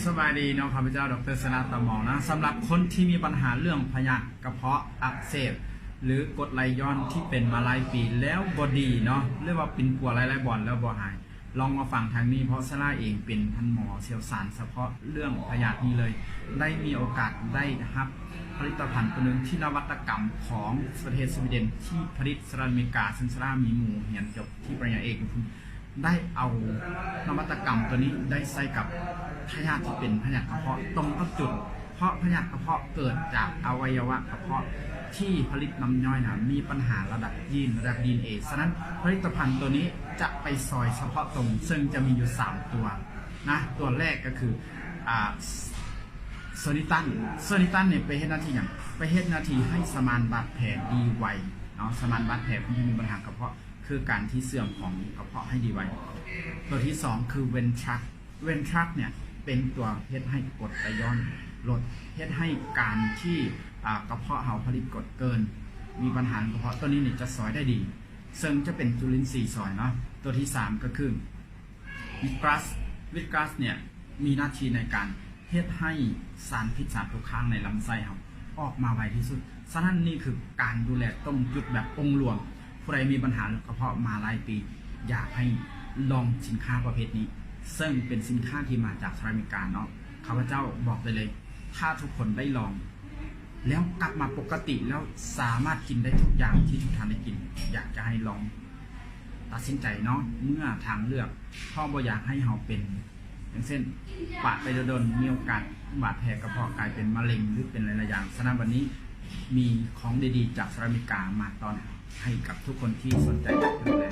สบายดีน้องข้าพเจ้าดร.สนาตะหมองนะสำหรับคนที่มีปัญหาเรื่องพยาธิกระเพาะอักเสบหรือกรดไหลย้อนที่เป็นมาหลายปีแล้วบ่ดีเนาะเรียกว่าเป็นปัวหลายๆบ่อนแล้วบ่หายลองมาฟังทางนี้เพราะซาร่าเองเป็นท่านหมอเชี่ยวชาญเฉพาะเรื่องพยาธินี้เลยได้มีโอกาสได้รับผลิตภัณฑ์ตัวหนึ่งที่นวัตกรรมของประเทศสวีเดนที่ผลิตสหรัฐอเมริกาซึ่งซาร่ามีหมู่เรียนจบที่ปริญญาเอกได้เอานวัตกรรมตัวนี้ได้ใส่กับพยาธิที่เป็นพยาธิกระเพาะตรงกับจุดเพราะพยาธิกระเพาะเกิดจากอวัยวะกระเพาะที่ผลิตน้ำย่อยนะมีปัญหาระดับยีนระดับ DNA ฉะนั้นผลิตภัณฑ์ตัวนี้จะไปซอยเฉพาะตรงซึ่งจะมีอยู่3ตัวนะตัวแรกก็คือโซนิตันเนี่ยไปเฮ็ดหน้าที่อย่างไปเฮ็ดหน้าที่ให้สมานบาดแผลดีไวเนาะสมานบาดแผลที่มีปัญหากระเพาะคือการที่เสื่อมของกระเพาะให้ดีไวตัวที่2คือเวนทรัคเนี่ยเป็นตัวเฮ็ดให้กรดไหลย้อนลดเฮ็ดให้การที่กระเพาะเฮาผลิตกรดเกินมีปัญหากระเพาะตัวนี้เนี่ยจะซอยได้ดีซึ่งจะเป็นจุลินทรีย์ซอยเนาะตัวที่3ก็คือวิตกัสเนี่ยมีหน้าที่ในการเฮ็ดให้สารพิษสารตกค้างในลำไส้เราออกมาไวที่สุดฉะนั้นนี่คือการดูแลต้มจุดแบบองค์รวมผู้ใดมีปัญหาเรื่องกระเพาะมาหลายปีอยากให้ลองสินค้าประเภทนี้ซึ่งเป็นสินค้าที่มาจากสหรัฐอเมริกาเนาะข้าพเจ้าบอกเลยถ้าทุกคนได้ลองแล้วกลับมาปกติแล้วสามารถกินได้ทุกอย่างที่ทุกท่านได้กินอยากจะให้ลองตัดสินใจเนาะเมื่อทางเลือกพ่อบ่อยากให้เราเป็นอย่างเช่นปะไปโดนมีโอกาสบาดแผลกระเพาะกลายเป็นมะเร็งหรือเป็นหลายๆอย่างฉะนั้นวันนี้มีของดีๆจากสหรัฐอเมริกามาตอนให้กับทุกคนที่สนใจอยากดูแล